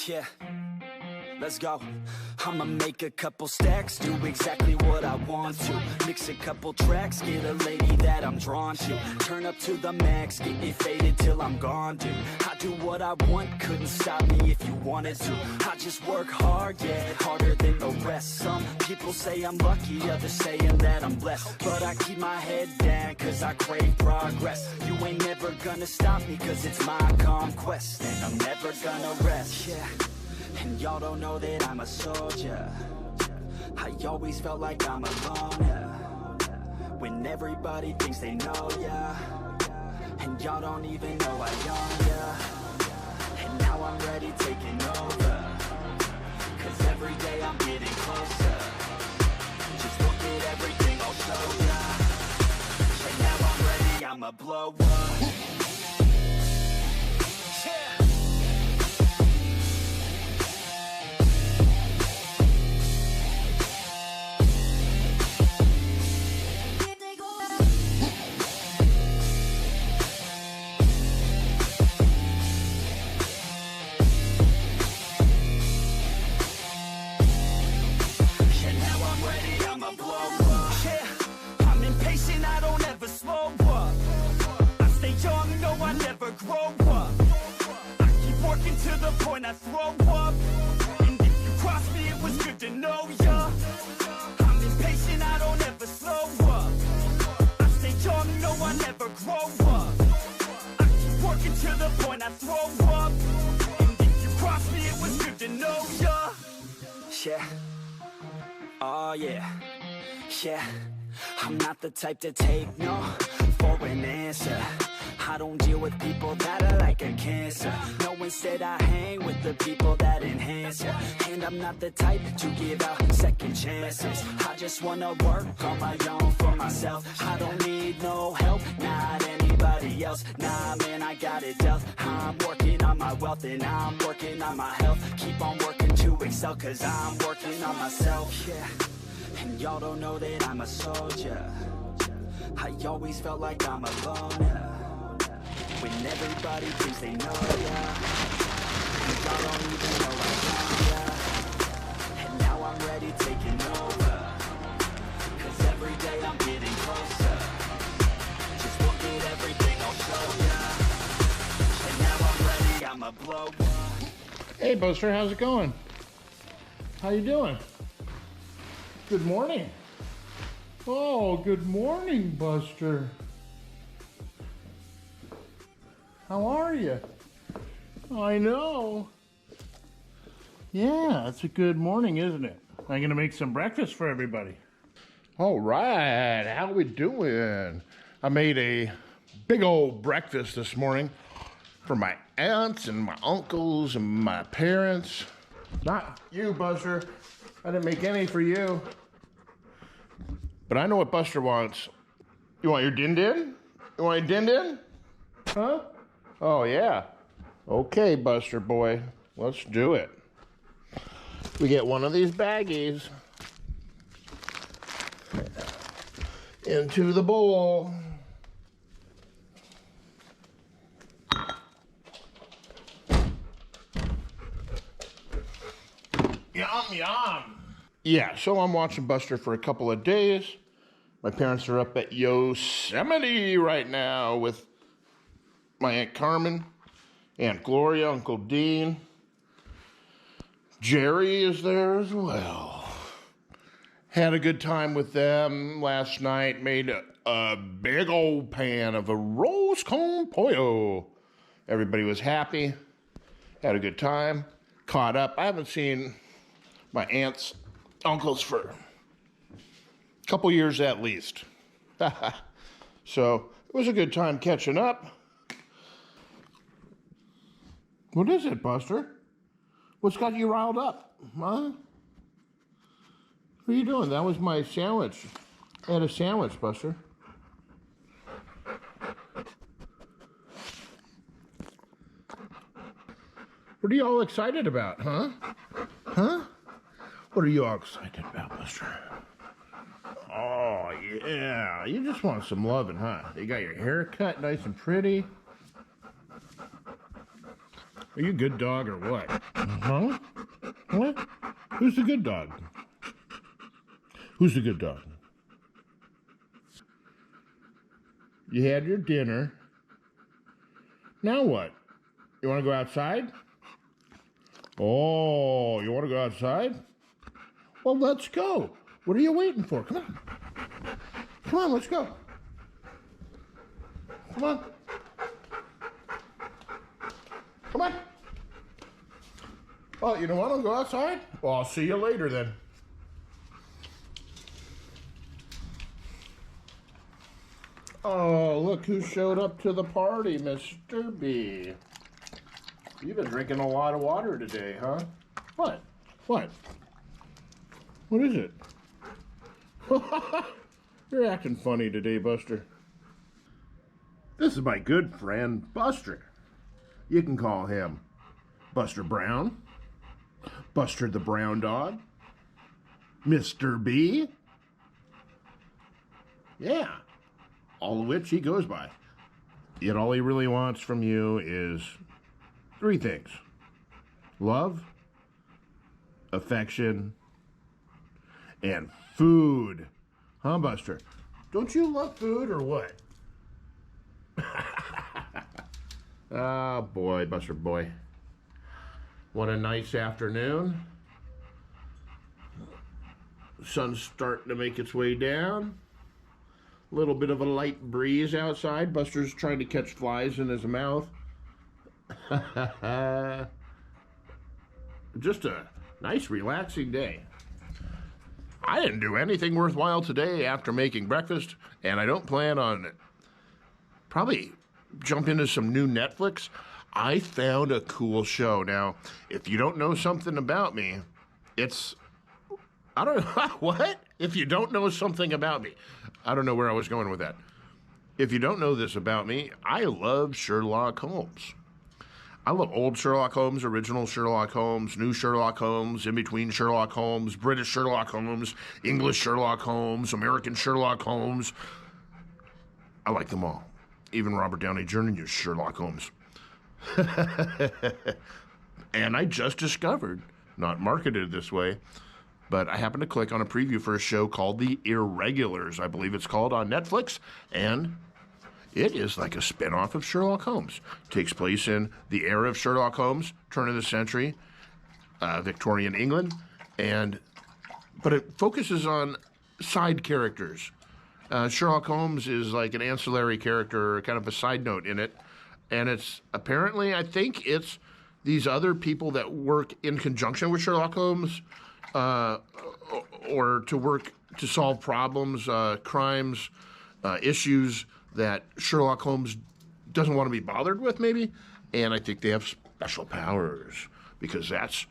Yeah, let's go. I'ma make a couple stacks, do exactly what I want to. Mix a couple tracks, get a lady that I'm drawn to. Turn up to the max, get me faded till I'm gone, dude. I do what I want, couldn't stop me if you wanted to. I just work hard, yeah, harder than the rest. Some people say I'm lucky, others saying that I'm blessed. But I keep my head down, cause I crave progress. You ain't never gonna stop me, cause it's my conquest. And I'm never gonna rest, yeah. And y'all don't know that I'm a soldier. I always felt like I'm alone, yeah. When everybody thinks they know, yeah. And y'all don't even know I own, yeah. And now I'm ready taking over, cause every day I'm getting closer. Just look at everything I'll show ya. And now I'm ready, I'ma blow up. Yeah. I throw up, and if you cross me, it was good to know ya. I'm impatient, I don't ever slow up. I stay young, no, I never grow up. I keep working to the point I throw up, and if you cross me, it was good to know ya. Yeah, oh yeah, yeah. I'm not the type to take no for an answer. I don't deal with people that are like a cancer. No, instead I hang with the people that enhance ya. And I'm not the type to give out second chances. I just wanna work on my own for myself. I don't need no help, not anybody else. Nah, man, I got it dealt. I'm working on my wealth and I'm working on my health. Keep on working to excel, cause I'm working on myself, yeah. And y'all don't know that I'm a soldier. I always felt like I'm alone, yeah. When everybody thinks they know, yeah. And y'all don't even know I know, yeah. And now I'm ready taking over, cause every day I'm getting closer. Just look at everything I'll show ya. And now I'm ready, I'ma blow up. Hey Buster, how's it going? How you doing? Good morning. Oh, good morning, Buster. How are you? I know. Yeah, it's a good morning, isn't it? I'm gonna make some breakfast for everybody. All right, how we doing? I made a big old breakfast this morning for my aunts and my uncles and my parents. Not you, Buster. I didn't make any for you. But I know what Buster wants. You want your din-din? You want your din-din? Huh? Oh, yeah. Okay, Buster boy. Let's do it. We get one of these baggies into the bowl. Yum, yum. Yeah, so I'm watching Buster for a couple of days. My parents are up at Yosemite right now with my Aunt Carmen, Aunt Gloria, Uncle Dean. Gerry is there as well. Had a good time with them last night. Made a big old pan of a roast con pollo. Everybody was happy. Had a good time. Caught up. I haven't seen my aunts, uncles for a couple years at least. So it was a good time catching up. What is it, Buster? What's got you riled up? Huh? What are you doing? That was my sandwich. I had a sandwich, Buster. What are you all excited about, huh? Huh? What are you all excited about, Buster? Oh, yeah. You just want some loving, huh? You got your hair cut nice and pretty. Are you a good dog or what? Huh? What? Who's the good dog? Who's the good dog? You had your dinner. Now what? You want to go outside? Oh, you want to go outside? Well, let's go. What are you waiting for? Come on. Come on, let's go. Come on. Come on. Oh, you don't want to go outside? Well, I'll see you later then. Oh, look who showed up to the party, Mr. B. You've been drinking a lot of water today, huh? What? What? What is it? You're acting funny today, Buster. This is my good friend, Buster. You can call him Buster Brown, Buster the Brown Dog, Mr. B. Yeah, all of which he goes by. Yet all he really wants from you is 3 things: love, affection, and food. Huh, Buster? Don't you love food or what? Ah, boy, Buster boy. What a nice afternoon. Sun's starting to make its way down. A little bit of a light breeze outside. Buster's trying to catch flies in his mouth. Just a nice, relaxing day. I didn't do anything worthwhile today after making breakfast, and I don't plan on probably jump into some new Netflix. I found a cool show. Now, if you don't know something about me, it's, I don't know, what? If you don't know something about me, I don't know where I was going with that. If you don't know this about me, I love Sherlock Holmes. I love old Sherlock Holmes, original Sherlock Holmes, new Sherlock Holmes, in between Sherlock Holmes, British Sherlock Holmes, English Sherlock Holmes, American Sherlock Holmes. I like them all. Even Robert Downey Jr. used Sherlock Holmes. And I just discovered, not marketed this way, but I happened to click on a preview for a show called The Irregulars, I believe it's called, on Netflix, and it is like a spin-off of Sherlock Holmes. Takes place in the era of Sherlock Holmes, turn of the century, Victorian England, but it focuses on side characters. Sherlock Holmes is like an ancillary character, kind of a side note in it. And it's apparently, I think it's these other people that work in conjunction with Sherlock Holmes or to work to solve problems, crimes, issues that Sherlock Holmes doesn't want to be bothered with, maybe. And I think they have special powers because that's,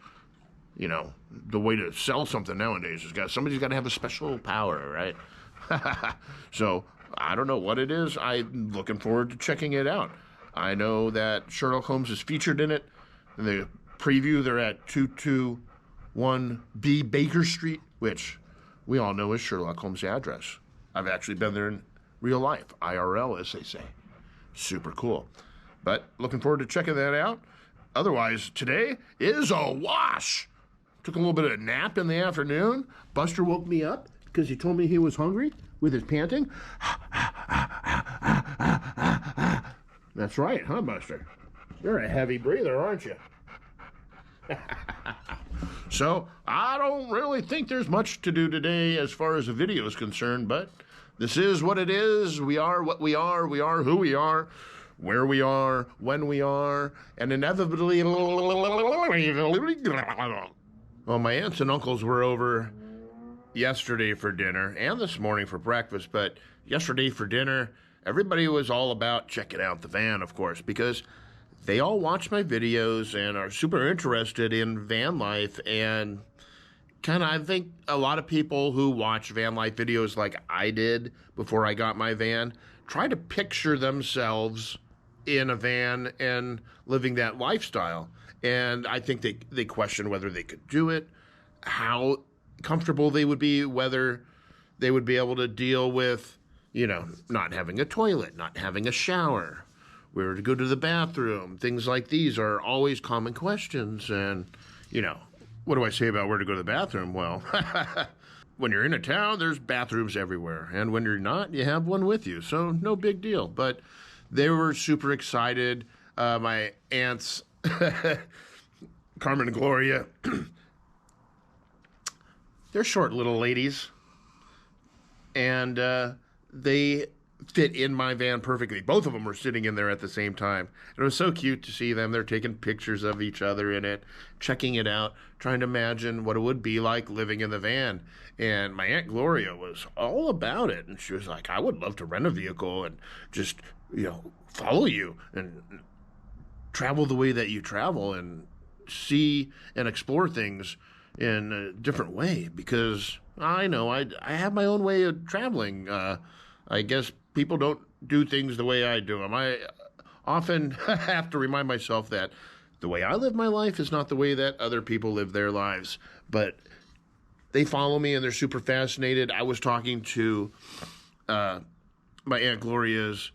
you know, the way to sell something nowadays is somebody's got to have a special power, right? So I don't know what it is. I'm looking forward to checking it out. I know that Sherlock Holmes is featured in it. In the preview, they're at 221B Baker Street, which we all know is Sherlock Holmes' address. I've actually been there in real life, IRL, as they say. Super cool. But looking forward to checking that out. Otherwise, today is a wash. Took a little bit of a nap in the afternoon. Buster woke me up because he told me he was hungry with his panting. That's right, huh, Buster? You're a heavy breather, aren't you? So, I don't really think there's much to do today as far as the video is concerned, but this is what it is. We are what we are who we are, where we are, when we are, and inevitably... Well, my aunts and uncles were over yesterday for dinner and this morning for breakfast, but yesterday for dinner, everybody was all about checking out the van, of course, because they all watch my videos and are super interested in van life. And kind of, I think a lot of people who watch van life videos like I did before I got my van try to picture themselves in a van and living that lifestyle. And I think they question whether they could do it, how comfortable they would be, whether they would be able to deal with, you know, not having a toilet, not having a shower, where to go to the bathroom. Things like these are always common questions. And, what do I say about where to go to the bathroom? Well, when you're in a town, there's bathrooms everywhere. And when you're not, you have one with you. So no big deal. But they were super excited. My aunts, Carmen and Gloria, they're short little ladies. And they fit in my van perfectly. Both of them were sitting in there at the same time. And it was so cute to see them. They're taking pictures of each other in it, checking it out, trying to imagine what it would be like living in the van. And my Aunt Gloria was all about it. And she was like, I would love to rent a vehicle and just, follow you and travel the way that you travel and see and explore things in a different way, because I know I have my own way of traveling. I guess people don't do things the way I do them. I often have to remind myself that the way I live my life is not the way that other people live their lives. But they follow me and they're super fascinated. I was talking to my Aunt Gloria's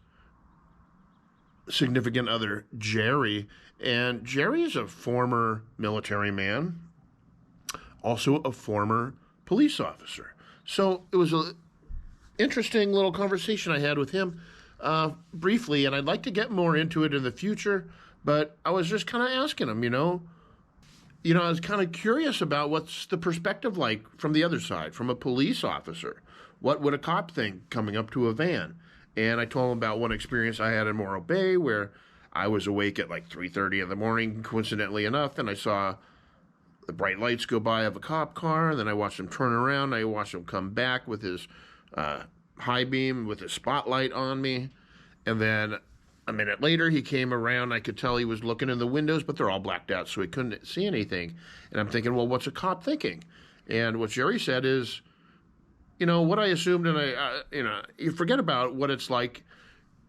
significant other, Gerry, and Gerry is a former military man, also a former police officer. So it was a interesting little conversation I had with him briefly, and I'd like to get more into it in the future, but I was just kind of asking him, I was kind of curious about what's the perspective like from the other side, from a police officer. What would a cop think coming up to a van? And I told him about one experience I had in Morro Bay where I was awake at like 3:30 in the morning, coincidentally enough, and I saw the bright lights go by of a cop car, and then I watched him turn around, I watched him come back with his high beam with his spotlight on me, and then a minute later he came around. I could tell he was looking in the windows, but they're all blacked out, so he couldn't see anything. And I'm thinking, well, what's a cop thinking? And what Gerry said is, what I assumed, and you forget about what it's like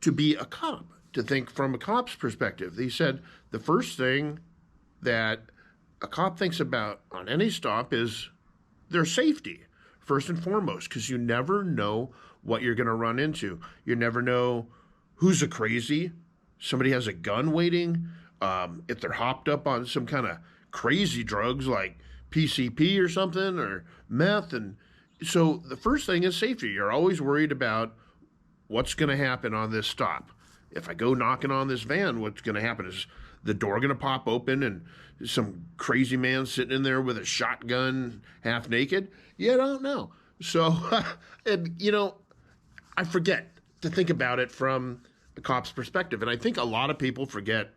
to be a cop, to think from a cop's perspective. He said the first thing that a cop thinks about on any stop is their safety, first and foremost, because you never know what you're going to run into. You never know who's a crazy. Somebody has a gun waiting. If they're hopped up on some kind of crazy drugs like PCP or something, or meth. And so the first thing is safety. You're always worried about what's going to happen on this stop. If I go knocking on this van, what's going to happen? Is the door going to pop open and some crazy man sitting in there with a shotgun, half naked? You don't know. So, I forget to think about it from the cop's perspective. And I think a lot of people forget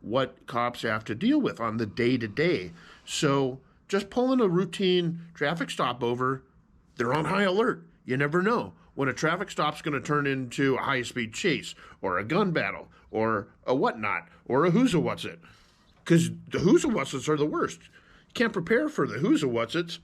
what cops have to deal with on the day-to-day. So just pulling a routine traffic stop over, they're on high alert. You never know when a traffic stop's going to turn into a high-speed chase or a gun battle or a whatnot or a who's-a-what's-it. Because the who's-a-what's-its are the worst. You can't prepare for the who's-a-what's-its